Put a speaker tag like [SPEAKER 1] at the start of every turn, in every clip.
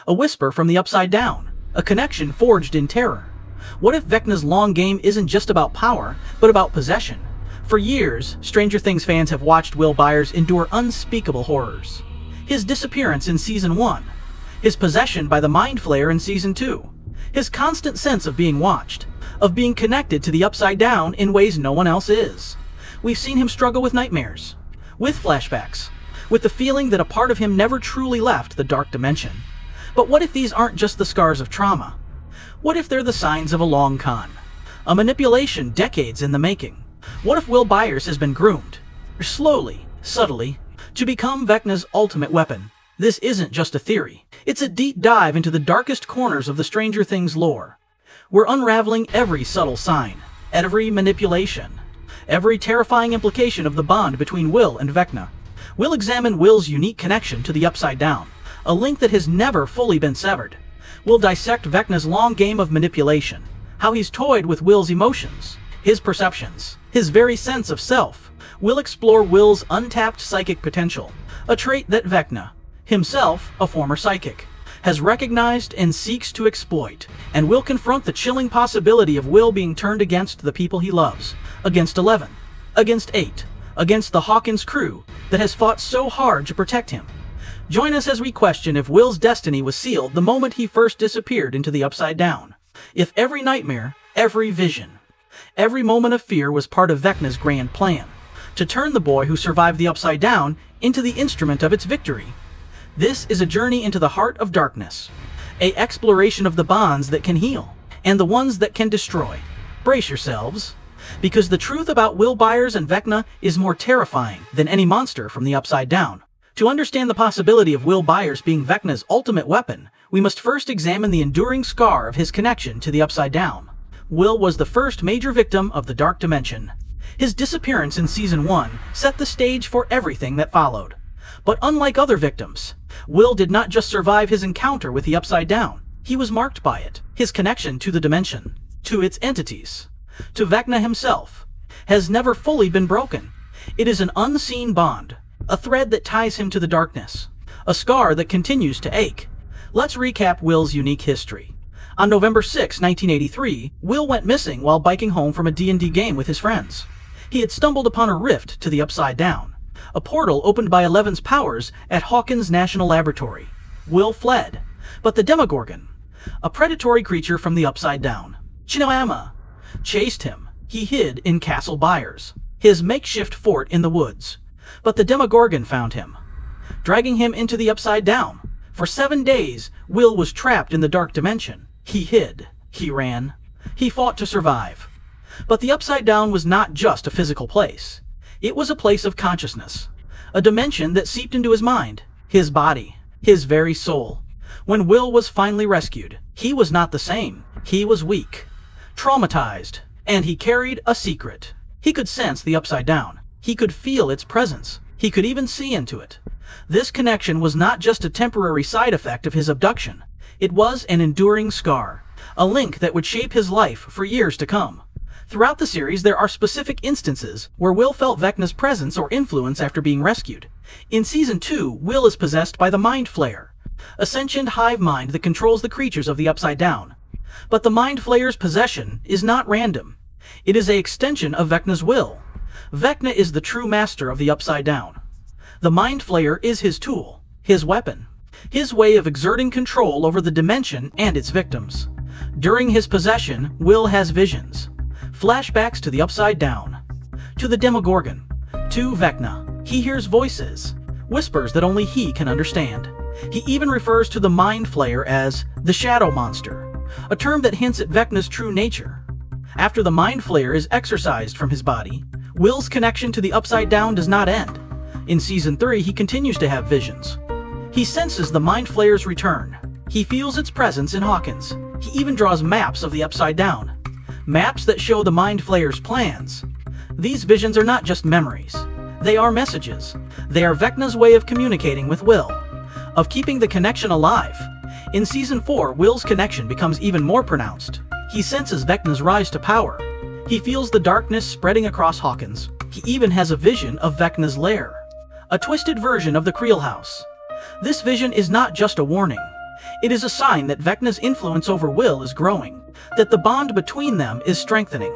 [SPEAKER 1] A whisper from the Upside Down. A connection forged in terror. What if Vecna's long game isn't just about power, but about possession? For years, Stranger Things fans have watched Will Byers endure unspeakable horrors. His disappearance in Season 1. His possession by the Mind Flayer in Season 2. His constant sense of being watched. Of being connected to the Upside Down in ways no one else is. We've seen him struggle with nightmares. With flashbacks. With the feeling that a part of him never truly left the dark dimension. But what if these aren't just the scars of trauma? What if they're the signs of a long con? A manipulation decades in the making? What if Will Byers has been groomed, slowly, subtly, to become Vecna's ultimate weapon? This isn't just a theory. It's a deep dive into the darkest corners of the Stranger Things lore. We're unraveling every subtle sign, every manipulation, every terrifying implication of the bond between Will and Vecna. We'll examine Will's unique connection to the Upside Down, a link that has never fully been severed. We'll dissect Vecna's long game of manipulation, how he's toyed with Will's emotions, his perceptions, his very sense of self. We'll explore Will's untapped psychic potential, a trait that Vecna, himself a former psychic, has recognized and seeks to exploit. And we'll confront the chilling possibility of Will being turned against the people he loves, against 11, against 8, against the Hawkins crew that has fought so hard to protect him. Join us as we question if Will's destiny was sealed the moment he first disappeared into the Upside Down. If every nightmare, every vision, every moment of fear was part of Vecna's grand plan, to turn the boy who survived the Upside Down into the instrument of its victory. This is a journey into the heart of darkness, an exploration of the bonds that can heal, and the ones that can destroy. Brace yourselves, because the truth about Will Byers and Vecna is more terrifying than any monster from the Upside Down. To understand the possibility of Will Byers being Vecna's ultimate weapon, we must first examine the enduring scar of his connection to the Upside Down. Will was the first major victim of the Dark Dimension. His disappearance in Season 1 set the stage for everything that followed. But unlike other victims, Will did not just survive his encounter with the Upside Down. He was marked by it. His connection to the dimension, to its entities, to Vecna himself, has never fully been broken. It is an unseen bond, a thread that ties him to the darkness, a scar that continues to ache. Let's recap Will's unique history. On November 6, 1983, Will went missing while biking home from a D&D game with his friends. He had stumbled upon a rift to the Upside Down, a portal opened by 11's powers at Hawkins National Laboratory. Will fled, but the Demogorgon, a predatory creature from the Upside Down, Chinawama, chased him. He hid in Castle Byers, his makeshift fort in the woods. But the Demogorgon found him, dragging him into the Upside Down. For 7 days, Will was trapped in the Dark Dimension. He hid, he ran, he fought to survive. But the Upside Down was not just a physical place. It was a place of consciousness, a dimension that seeped into his mind, his body, his very soul. When Will was finally rescued, he was not the same. He was weak, traumatized, and he carried a secret. He could sense the Upside Down. He could feel its presence. He could even see into it. This connection was not just a temporary side effect of his abduction. It was an enduring scar, a link that would shape his life for years to come. Throughout the series, there are specific instances where Will felt Vecna's presence or influence after being rescued. In Season 2, Will is possessed by the Mind Flayer, a sentient hive mind that controls the creatures of the Upside Down. But the Mind Flayer's possession is not random. It is an extension of Vecna's will. Vecna is the true master of the Upside Down. The Mind Flayer is his tool, his weapon, his way of exerting control over the dimension and its victims. During his possession, Will has visions, flashbacks to the Upside Down, to the Demogorgon, to Vecna. He hears voices, whispers that only he can understand. He even refers to the Mind Flayer as the Shadow Monster, a term that hints at Vecna's true nature. After the Mind Flayer is exorcised from his body, Will's connection to the Upside Down does not end. In Season 3, he continues to have visions. He senses the Mind Flayer's return. He feels its presence in Hawkins. He even draws maps of the Upside Down, maps that show the Mind Flayer's plans. These visions are not just memories. They are messages. They are Vecna's way of communicating with Will, of keeping the connection alive. In Season 4, Will's connection becomes even more pronounced. He senses Vecna's rise to power. He feels the darkness spreading across Hawkins. He even has a vision of Vecna's lair, a twisted version of the Creel House. This vision is not just a warning. It is a sign that Vecna's influence over Will is growing, that the bond between them is strengthening.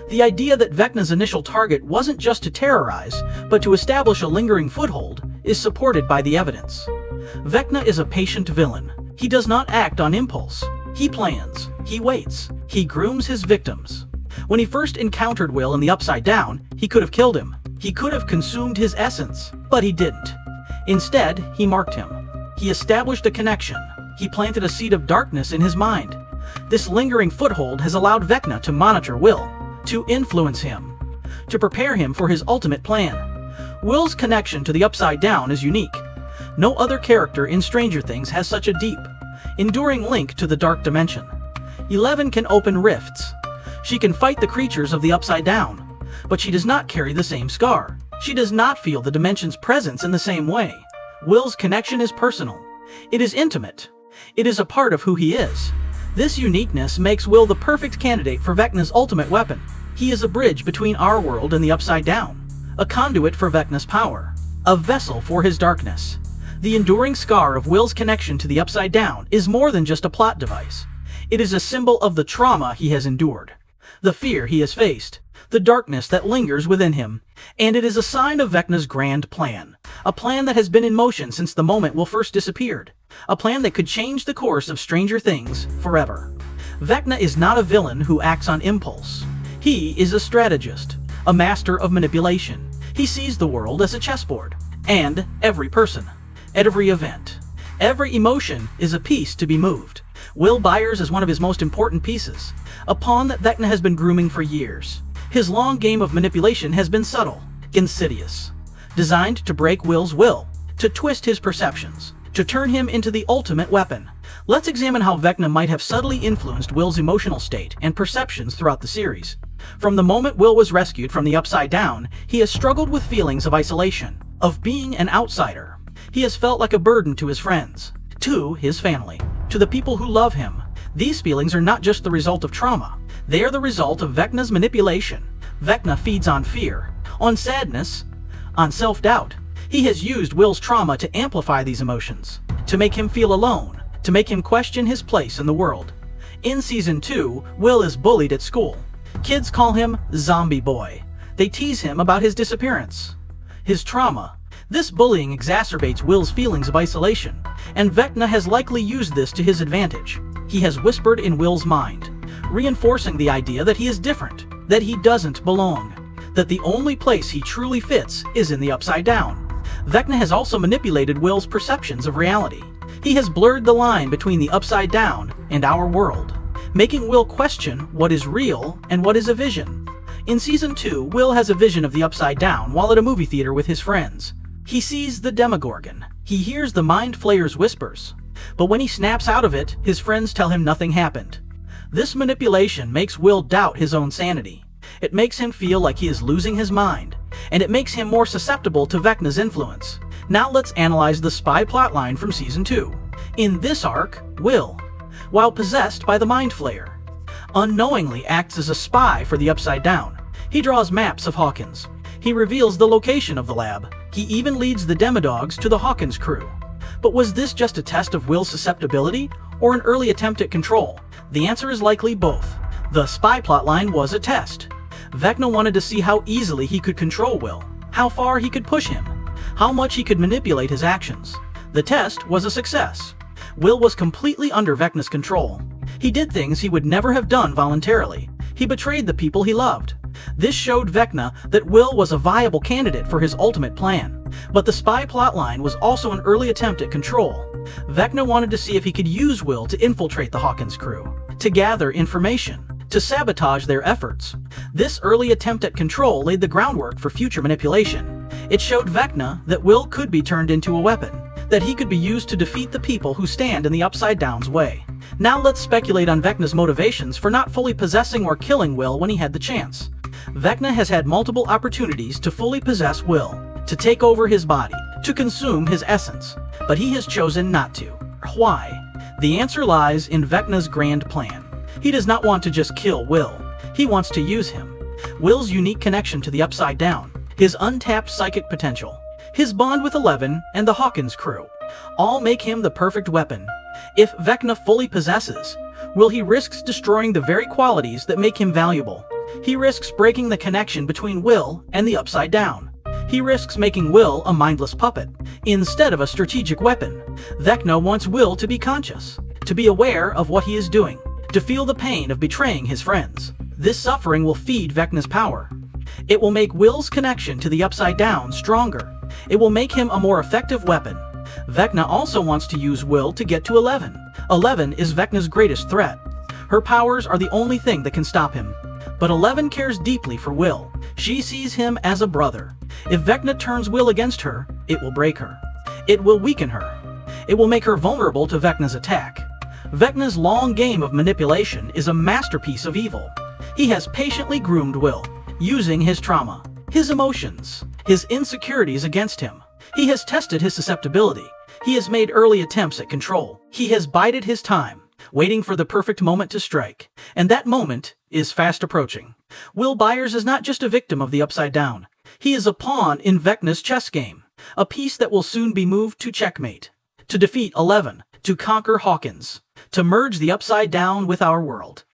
[SPEAKER 1] The idea that Vecna's initial target wasn't just to terrorize, but to establish a lingering foothold, is supported by the evidence. Vecna is a patient villain. He does not act on impulse. He plans. He waits. He grooms his victims. When he first encountered Will in the Upside Down, he could have killed him. He could have consumed his essence, but he didn't. Instead, he marked him. He established a connection. He planted a seed of darkness in his mind. This lingering foothold has allowed Vecna to monitor Will, to influence him, to prepare him for his ultimate plan. Will's connection to the Upside Down is unique. No other character in Stranger Things has such a deep, enduring link to the dark dimension. 11 can open rifts. She can fight the creatures of the Upside Down, but she does not carry the same scar. She does not feel the dimension's presence in the same way. Will's connection is personal. It is intimate. It is a part of who he is. This uniqueness makes Will the perfect candidate for Vecna's ultimate weapon. He is a bridge between our world and the Upside Down, a conduit for Vecna's power, a vessel for his darkness. The enduring scar of Will's connection to the Upside Down is more than just a plot device. It is a symbol of the trauma he has endured, the fear he has faced, the darkness that lingers within him, and it is a sign of Vecna's grand plan, a plan that has been in motion since the moment Will first disappeared, a plan that could change the course of Stranger Things forever. Vecna is not a villain who acts on impulse. He is a strategist, a master of manipulation. He sees the world as a chessboard, and every person, every event, every emotion is a piece to be moved. Will Byers is one of his most important pieces, a pawn that Vecna has been grooming for years. His long game of manipulation has been subtle, insidious, designed to break Will's will, to twist his perceptions, to turn him into the ultimate weapon. Let's examine how Vecna might have subtly influenced Will's emotional state and perceptions throughout the series. From the moment Will was rescued from the Upside Down, he has struggled with feelings of isolation, of being an outsider. He has felt like a burden to his friends, to his family, to the people who love him. These feelings are not just the result of trauma. They are the result of Vecna's manipulation. Vecna feeds on fear, on sadness, on self-doubt. He has used Will's trauma to amplify these emotions, to make him feel alone, to make him question his place in the world. In Season 2, Will is bullied at school. Kids call him Zombie Boy. They tease him about his disappearance, his trauma. This bullying exacerbates Will's feelings of isolation, and Vecna has likely used this to his advantage. He has whispered in Will's mind, reinforcing the idea that he is different, that he doesn't belong, that the only place he truly fits is in the Upside Down. Vecna has also manipulated Will's perceptions of reality. He has blurred the line between the Upside Down and our world, making Will question what is real and what is a vision. In Season 2, Will has a vision of the Upside Down while at a movie theater with his friends. He sees the Demogorgon. He hears the Mind Flayer's whispers. But when he snaps out of it, his friends tell him nothing happened. This manipulation makes Will doubt his own sanity. It makes him feel like he is losing his mind, and it makes him more susceptible to Vecna's influence. Now let's analyze the spy plotline from Season 2. In this arc, Will, while possessed by the Mind Flayer, unknowingly acts as a spy for the Upside Down. He draws maps of Hawkins. He reveals the location of the lab. He even leads the Demodogs to the Hawkins crew. But was this just a test of Will's susceptibility, or an early attempt at control? The answer is likely both. The spy plotline was a test. Vecna wanted to see how easily he could control Will, how far he could push him, how much he could manipulate his actions. The test was a success. Will was completely under Vecna's control. He did things he would never have done voluntarily. He betrayed the people he loved. This showed Vecna that Will was a viable candidate for his ultimate plan. But the spy plotline was also an early attempt at control. Vecna wanted to see if he could use Will to infiltrate the Hawkins crew, to gather information, to sabotage their efforts. This early attempt at control laid the groundwork for future manipulation. It showed Vecna that Will could be turned into a weapon, that he could be used to defeat the people who stand in the Upside Down's way. Now let's speculate on Vecna's motivations for not fully possessing or killing Will when he had the chance. Vecna has had multiple opportunities to fully possess Will, to take over his body, to consume his essence, but he has chosen not to. Why? The answer lies in Vecna's grand plan. He does not want to just kill Will. He wants to use him. Will's unique connection to the Upside Down, his untapped psychic potential, his bond with 11 and the Hawkins crew, all make him the perfect weapon. If Vecna fully possesses Will, he risks destroying the very qualities that make him valuable. He risks breaking the connection between Will and the Upside Down. He risks making Will a mindless puppet, instead of a strategic weapon. Vecna wants Will to be conscious, to be aware of what he is doing, to feel the pain of betraying his friends. This suffering will feed Vecna's power. It will make Will's connection to the Upside Down stronger. It will make him a more effective weapon. Vecna also wants to use Will to get to 11. 11 is Vecna's greatest threat. Her powers are the only thing that can stop him. But 11 cares deeply for Will. She sees him as a brother. If Vecna turns Will against her, it will break her. It will weaken her. It will make her vulnerable to Vecna's attack. Vecna's long game of manipulation is a masterpiece of evil. He has patiently groomed Will, using his trauma, his emotions, his insecurities against him. He has tested his susceptibility. He has made early attempts at control. He has bided his time, waiting for the perfect moment to strike. And that moment is fast approaching. Will Byers is not just a victim of the Upside Down. He is a pawn in Vecna's chess game, a piece that will soon be moved to checkmate. To defeat 11, to conquer Hawkins, to merge the Upside Down with our world.